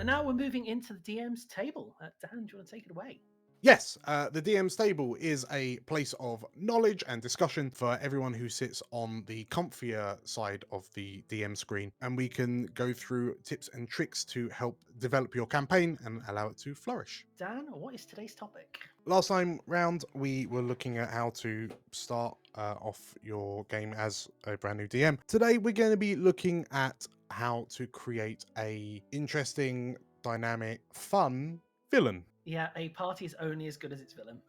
And now we're moving into the DM's table. Dan, do you want to take it away? Yes, the DM's table is a place of knowledge and discussion for everyone who sits on the comfier side of the DM screen, and we can go through tips and tricks to help develop your campaign and allow it to flourish. Dan, what is today's topic? Last time round, we were looking at how to start off your game as a brand new DM. Today, we're going to be looking at how to create a interesting, dynamic, fun villain. Yeah, a party is only as good as its villain.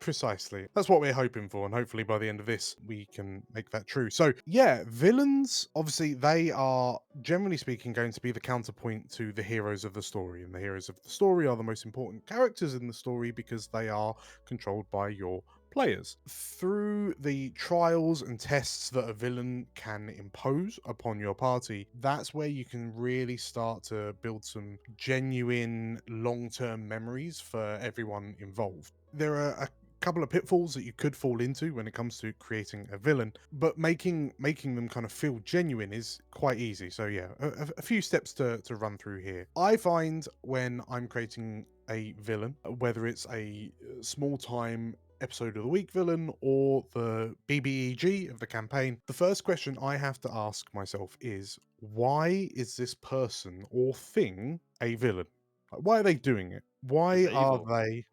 Precisely. That's what we're hoping for, and hopefully by the end of this, we can make that true. So, yeah, villains, obviously, they are, generally speaking, going to be the counterpoint to the heroes of the story. And the heroes of the story are the most important characters in the story because they are controlled by your players. Through the trials and tests that a villain can impose upon your party, that's where you can really start to build some genuine long-term memories for everyone involved. There are a couple of pitfalls that you could fall into when it comes to creating a villain, but making them kind of feel genuine is quite easy. So yeah, a few steps to run through here. I find when I'm creating a villain, whether it's a small time episode of the week villain or the BBEG of the campaign, the first question I have to ask myself is, why is this person or thing a villain? Like, why are they doing it? Why are evil. they?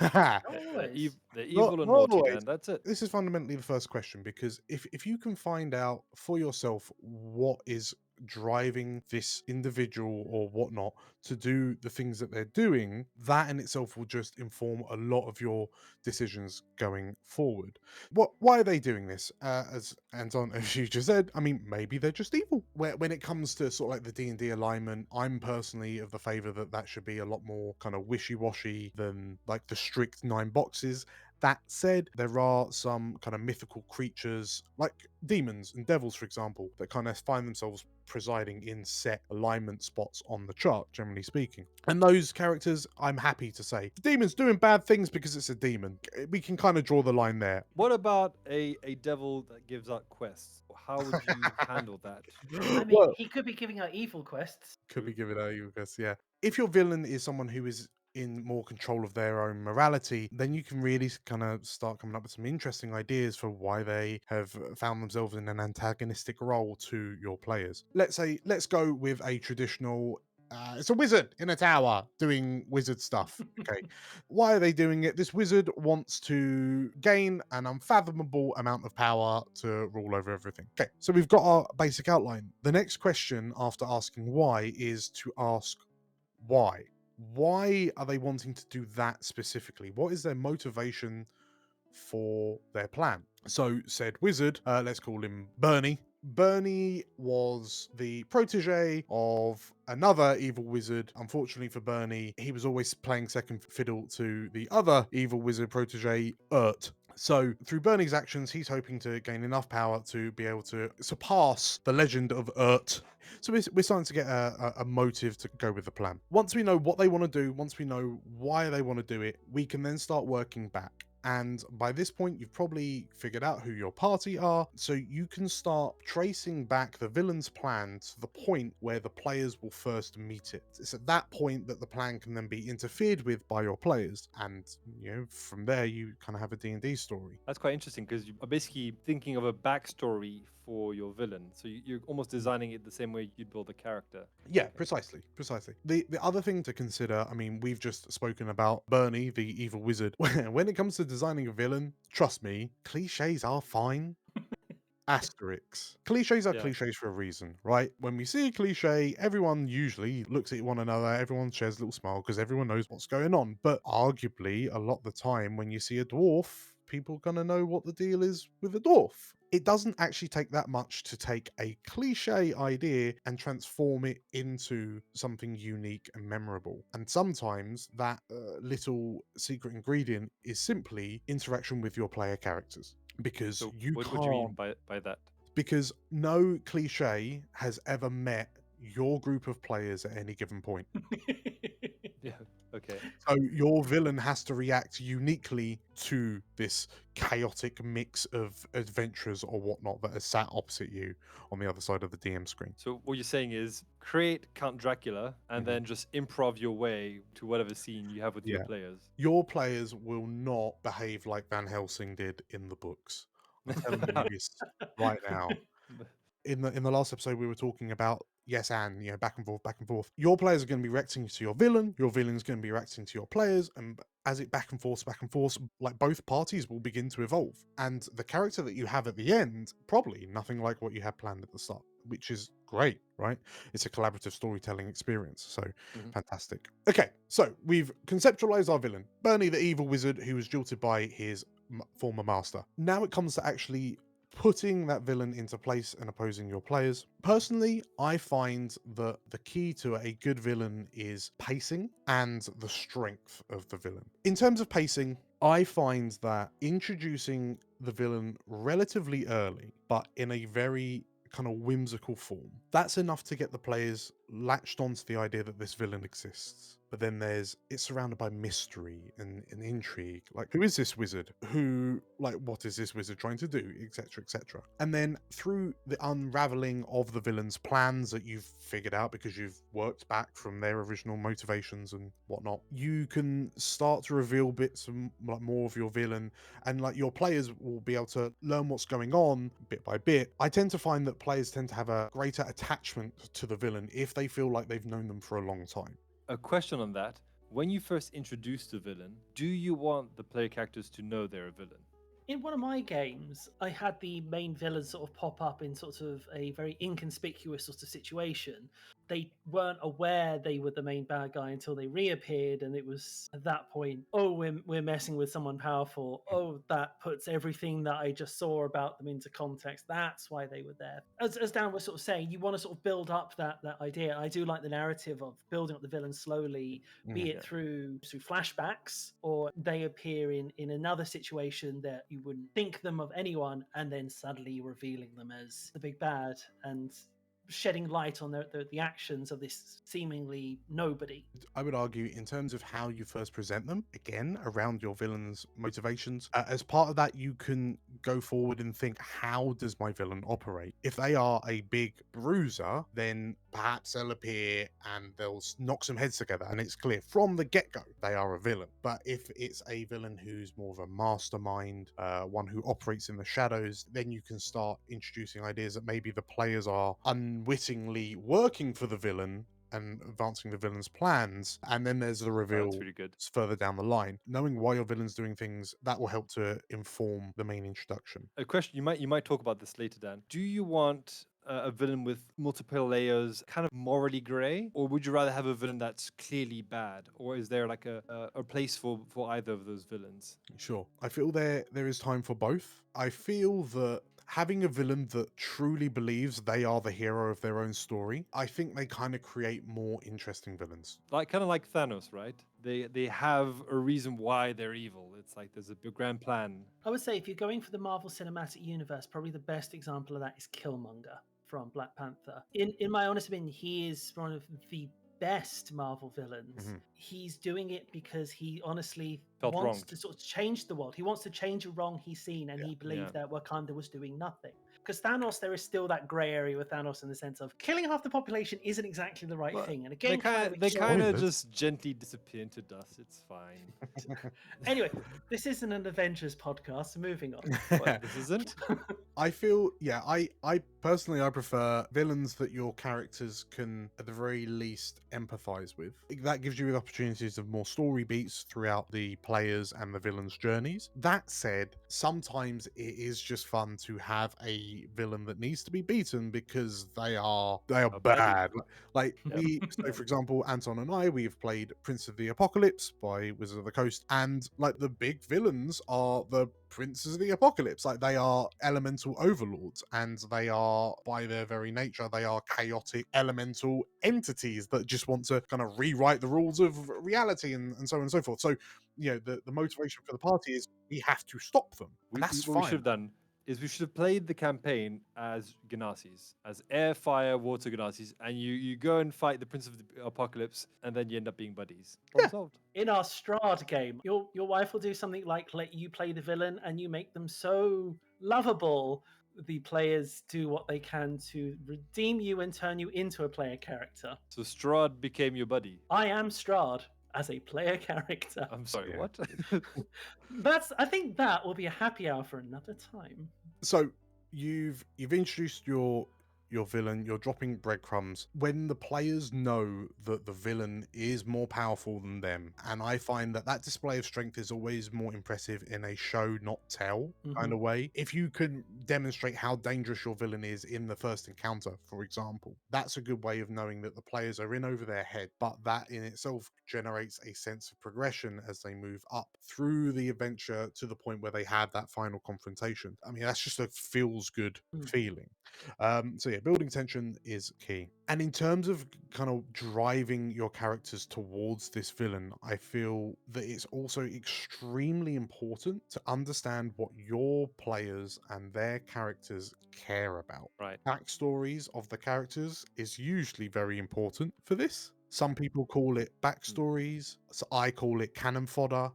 Always. They're Not evil and naughty, always. man. That's it. This is fundamentally the first question, because if you can find out for yourself what is driving this individual or whatnot to do the things that they're doing, that in itself will just inform a lot of your decisions going forward. Why are they doing this? As Anton, as you just said, I mean, maybe they're just evil. When it comes to sort of like the D&D alignment, I'm personally of the favor that should be a lot more kind of wishy-washy than like the strict 9 boxes. That said, there are some kind of mythical creatures, like demons and devils, for example, that kind of find themselves presiding in set alignment spots on the chart, generally speaking. And those characters, I'm happy to say, the demon's doing bad things because it's a demon. We can kind of draw the line there. What about a devil that gives out quests? How would you handle that? I mean, Well, he could be giving out evil quests. could be given out, you guess, yeah. If your villain is someone who is in more control of their own morality, then you can really kind of start coming up with some interesting ideas for why they have found themselves in an antagonistic role to your players. Let's go with a traditional it's a wizard in a tower doing wizard stuff. Okay. Why are they doing it? This wizard wants to gain an unfathomable amount of power to rule over everything. Okay, so we've got our basic outline. The next question after asking why is to ask why. Why are they wanting to do that specifically? What is their motivation for their plan? So, said wizard, let's call him Bernie. Bernie was the protege of another evil wizard. Unfortunately for Bernie, he was always playing second fiddle to the other evil wizard protege, Urt. So, through Bernie's actions, he's hoping to gain enough power to be able to surpass the legend of Urt. So, we're starting to get a motive to go with the plan. Once we know what they want to do, once we know why they want to do it, we can then start working back. And by this point, you've probably figured out who your party are, so you can start tracing back the villain's plan to the point where the players will first meet it. It's at that point that the plan can then be interfered with by your players, and from there you kind of have a D&D story. That's quite interesting because you are basically thinking of a backstory for your villain. So you're almost designing it the same way you'd build a character. Yeah, precisely. The other thing to consider, I mean, we've just spoken about Bernie, the evil wizard. When it comes to designing a villain, trust me, cliches are fine. Asterisks. Cliches are cliches for a reason, right? When we see a cliche, everyone usually looks at one another, everyone shares a little smile because everyone knows what's going on. But arguably, a lot of the time when you see a dwarf, people are going to know what the deal is with a dwarf. It doesn't actually take that much to take a cliche idea and transform it into something unique and memorable. And sometimes that little secret ingredient is simply interaction with your player characters. Because So you what can't. do you mean by that? Because no cliche has ever met your group of players at any given point. Yeah. Okay. So your villain has to react uniquely to this chaotic mix of adventurers or whatnot that are sat opposite you on the other side of the DM screen. So what you're saying is create Count Dracula and Mhm. then just improv your way to whatever scene you have with your Yeah. players. Your players will not behave like Van Helsing did in the books. I'm telling you this right now. In the last episode, we were talking about yes and back and forth, back and forth. Your players are going to be reacting to your villain. Your villain's going to be reacting to your players, and as it back and forth, like both parties will begin to evolve. And the character that you have at the end, probably nothing like what you had planned at the start, which is great, right? It's a collaborative storytelling experience, so fantastic. Okay, so we've conceptualized our villain, Bernie the evil wizard who was jilted by his former master. Now it comes to actually putting that villain into place and opposing your players. Personally, I find that the key to a good villain is pacing and the strength of the villain. In terms of pacing, I find that introducing the villain relatively early, but in a very kind of whimsical form, that's enough to get the players latched onto the idea that this villain exists. But then it's surrounded by mystery and intrigue. Like, who is this wizard? What is this wizard trying to do? Etc. etc. And then through the unraveling of the villain's plans that you've figured out because you've worked back from their original motivations and whatnot, you can start to reveal bits of more of your villain, and like your players will be able to learn what's going on bit by bit. I tend to find that players tend to have a greater attachment to the villain if they feel like they've known them for a long time. A question on that. When you first introduce the villain, do you want the player characters to know they're a villain? In one of my games, I had the main villain sort of pop up in sort of a very inconspicuous sort of situation. They weren't aware they were the main bad guy until they reappeared, and it was at that point, oh, we're messing with someone powerful. Oh, that puts everything that I just saw about them into context. That's why they were there. As Dan was sort of saying, you want to sort of build up that idea. I do like the narrative of building up the villain slowly, be it through flashbacks, or they appear in another situation that you wouldn't think them of anyone, and then suddenly revealing them as the big bad and shedding light on the actions of this seemingly nobody. I would argue, in terms of how you first present them, again, around your villain's motivations, as part of that, you can go forward and think, how does my villain operate? If they are a big bruiser, then perhaps they'll appear and they'll knock some heads together, and it's clear from the get-go they are a villain. But if it's a villain who's more of a mastermind, one who operates in the shadows, then you can start introducing ideas that maybe the players are unwittingly working for the villain and advancing the villain's plans, and then there's the reveal That's really good. further down the line. Knowing why your villain's doing things, that will help to inform the main introduction. A question you might talk about this later, Dan. Do you want a villain with multiple layers, kind of morally grey, or would you rather have a villain that's clearly bad, or is there like a place for either of those villains? Sure. I feel there is time for both. I feel that having a villain that truly believes they are the hero of their own story, I think they kind of create more interesting villains. Like kind of like Thanos, right? They have a reason why they're evil. It's like there's a big grand plan. I would say if you're going for the Marvel Cinematic Universe, probably the best example of that is Killmonger from Black Panther. In my honest opinion, he is one of the best Marvel villains. He's doing it because he honestly Felt wants wronged. to sort of change the world. He wants to change a wrong he's seen, and he believed that Wakanda was doing nothing. Because Thanos, there is still that grey area with Thanos in the sense of killing half the population isn't exactly the right thing. And again, they kind of just gently disappear into dust. It's fine. Anyway, this isn't an Avengers podcast, so moving on. What, this isn't? I feel, I personally, I prefer villains that your characters can, at the very least, empathize with. That gives you the opportunities of more story beats throughout the players and the villains' journeys. That said, sometimes it is just fun to have a villain that needs to be beaten because they are bad. Like so for example, Anton and I, we've played Prince of the Apocalypse by Wizard of the Coast, and like the big villains are the Princes of the Apocalypse. Like, they are elemental overlords, and they are, by their very nature, they are chaotic elemental entities that just want to kind of rewrite the rules of reality and so on and so forth. So, the motivation for the party is we have to stop them. And that's what we fine. should have done is we should have played the campaign as Ganassis, as air, fire, water Ganassis, and you go and fight the Prince of the Apocalypse, and then you end up being buddies. Problem solved. In our Strahd game, your wife will do something like let you play the villain, and you make them so lovable. The players do what they can to redeem you and turn you into a player character. So Strahd became your buddy. I am Strahd as a player character. I'm sorry, Yeah. what? I think that will be a happy hour for another time. So you've introduced your villain, you're dropping breadcrumbs when the players know that the villain is more powerful than them, and I find that display of strength is always more impressive in a show not tell kind of way. If you can demonstrate how dangerous your villain is in the first encounter, for example, that's a good way of knowing that the players are in over their head, but that in itself generates a sense of progression as they move up through the adventure to the point where they have that final confrontation. I mean, that's just a feels good feeling. So yeah, building tension is key. And in terms of kind of driving your characters towards this villain, I feel that it's also extremely important to understand what your players and their characters care about. Right. Backstories of the characters is usually very important for this. Some people call it backstories, so I call it cannon fodder.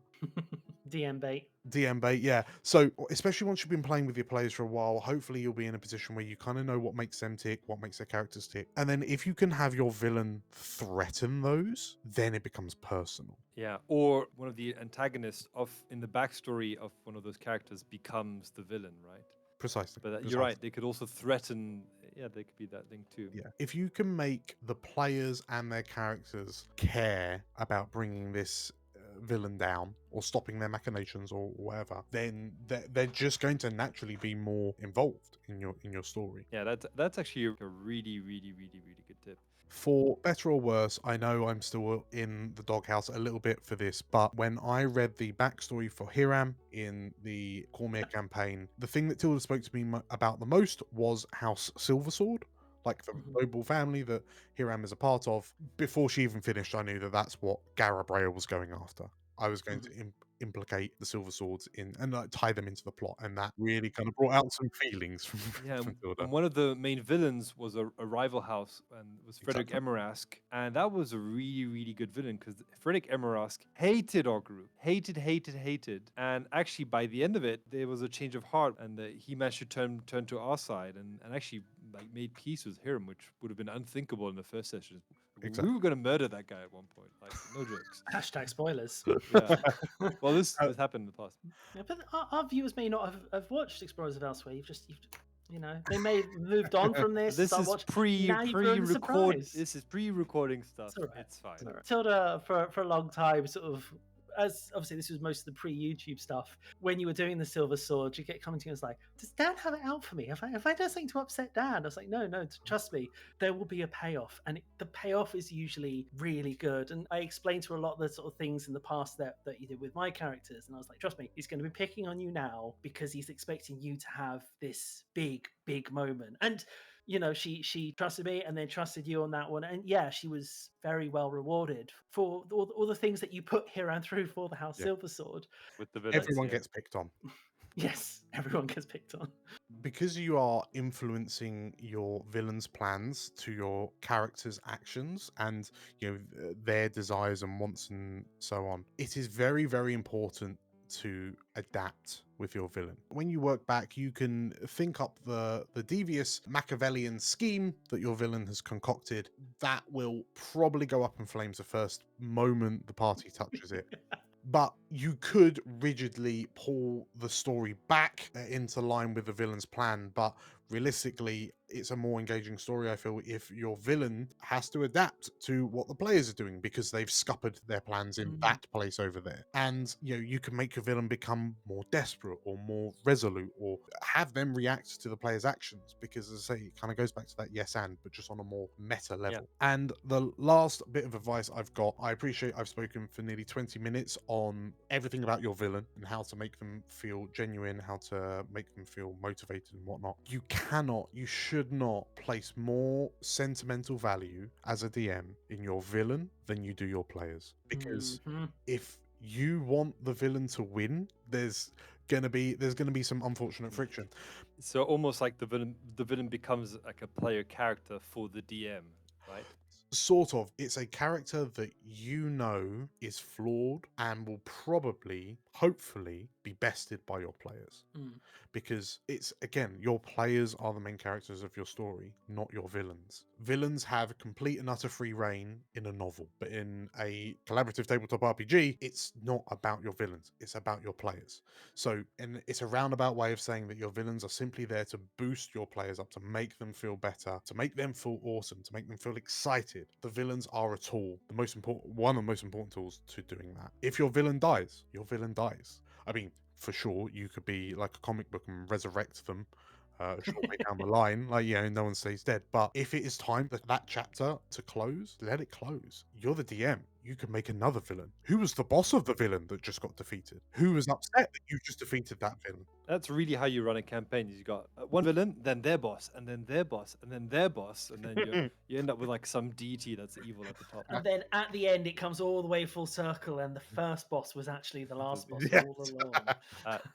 DM bait. DM bait, yeah. So especially once you've been playing with your players for a while, hopefully you'll be in a position where you kind of know what makes them tick, what makes their characters tick. And then if you can have your villain threaten those, then it becomes personal. Yeah, or one of the antagonists in the backstory of one of those characters becomes the villain, right? Precisely. But you're right, they could also threaten. Yeah, they could be that thing too. Yeah. If you can make the players and their characters care about bringing this villain down or stopping their machinations or whatever, then they're just going to naturally be more involved in your story. Yeah, that's actually a really, really, really, really good tip. For better or worse, I know I'm still in the doghouse a little bit for this, but when I read the backstory for Hiram in the Cormier campaign, the thing that Tilda spoke to me about the most was House Silversword, like the noble family that Hiram is a part of. Before she even finished, I knew that that's what Gara Breyer was going after. I was going to implicate the Silver Swords in and like tie them into the plot, and that really kind of brought out some feelings from Tilda. And one of the main villains was a rival house, and it was Frederick Emerask, and that was a really, really good villain because Frederick Emerask hated our group, hated, and actually by the end of it, there was a change of heart, and he managed to turn to our side, and actually like made peace with Hiram, which would have been unthinkable in the first session. Exactly. We were going to murder that guy at one point, like no jokes. Hashtag spoilers. Yeah. Well, this happened in the past. Yeah, but our viewers may not have watched Explorers of Elsewhere. You've you know, they may have moved on from this. This is pre-record. This is pre-recording stuff. It's, It's fine. Tilda, for a long time, sort of, as obviously this was most of the pre-YouTube stuff. When you were doing the Silver Sword, you get coming to you and it's like, "Does Dan have it out for me? Have I done something to upset Dan?" I was like, "No, trust me, there will be a payoff, and the payoff is usually really good." And I explained to her a lot of the sort of things in the past that you did with my characters, and I was like, "Trust me, he's going to be picking on you now because he's expecting you to have this big moment." And you know, she trusted me and then trusted you on that one. And yeah, she was very well rewarded for all the things that you put Hiram through for the House Silversword. With the villains, Everyone gets picked on. Yes, everyone gets picked on. Because you are influencing your villain's plans to your characters' actions and their desires and wants and so on, it is very, very important to adapt with your villain. When you work back, you can think up the devious Machiavellian scheme that your villain has concocted. That will probably go up in flames the first moment the party touches it. But you could rigidly pull the story back into line with the villain's plan, but realistically, it's a more engaging story, I feel, if your villain has to adapt to what the players are doing because they've scuppered their plans in that place over there. And, you can make your villain become more desperate or more resolute or have them react to the player's actions because, as I say, it kind of goes back to that yes and, but just on a more meta level. Yeah. And the last bit of advice I've got, I appreciate I've spoken for nearly 20 minutes on everything about your villain and how to make them feel genuine, how to make them feel motivated and whatnot. You should not place more sentimental value as a DM in your villain than you do your players. Because if you want the villain to win, there's there's gonna be some unfortunate friction. So almost like the villain becomes like a player character for the DM, right? Sort of. It's a character that you know is flawed and will probably, hopefully, be bested by your players. Mm. Because it's, again, your players are the main characters of your story, not your villains. Villains have complete and utter free reign in a novel, but in a collaborative tabletop RPG, it's not about your villains, it's about your players. So, and it's a roundabout way of saying that your villains are simply there to boost your players up, to make them feel better, to make them feel awesome, to make them feel excited. The villains are a tool, one of the most important tools to doing that. If your villain dies, your villain dies. I mean, for sure, you could be like a comic book and resurrect them a short way down the line, like, no one stays dead. But if it is time for that chapter to close, let it close. You're the DM. You can make another villain. Who was the boss of the villain that just got defeated? Who was upset that you just defeated that villain? That's really how you run a campaign. You got one villain, then their boss, and then their boss, and then their boss, and then you end up with like some deity that's evil at the top. And then at the end, it comes all the way full circle, and the first boss was actually the last boss Yes. all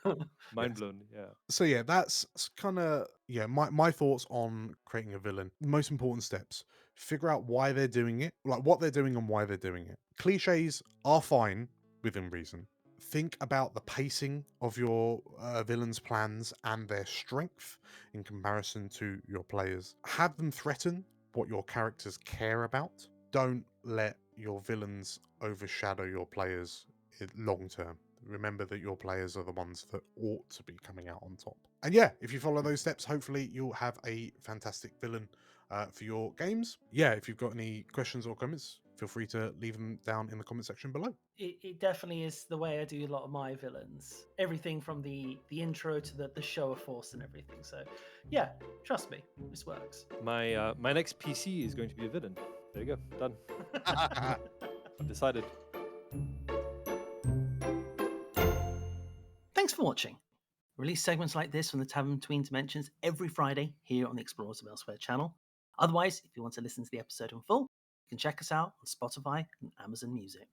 along. Mind blown. Yeah. So yeah, that's kind of my thoughts on creating a villain. Most important steps: figure out why they're doing it, like what they're doing and why they're doing it. Cliches are fine within reason. Think about the pacing of your villain's plans and their strength in comparison to your players. Have them threaten what your characters care about. Don't let your villains overshadow your players long term. Remember that your players are the ones that ought to be coming out on top. And yeah, if you follow those steps, hopefully you'll have a fantastic villain for your games. Yeah, if you've got any questions or comments, feel free to leave them down in the comment section below. It definitely is the way I do a lot of my villains. Everything from the intro to the show of force and everything. So yeah, trust me, this works. My next PC is going to be a villain. There you go. Done. I've decided. Thanks for watching. We release segments like this from the Tavern Between Dimensions every Friday here on the Explorers of Elsewhere channel. Otherwise, if you want to listen to the episode in full, you can check us out on Spotify and Amazon Music.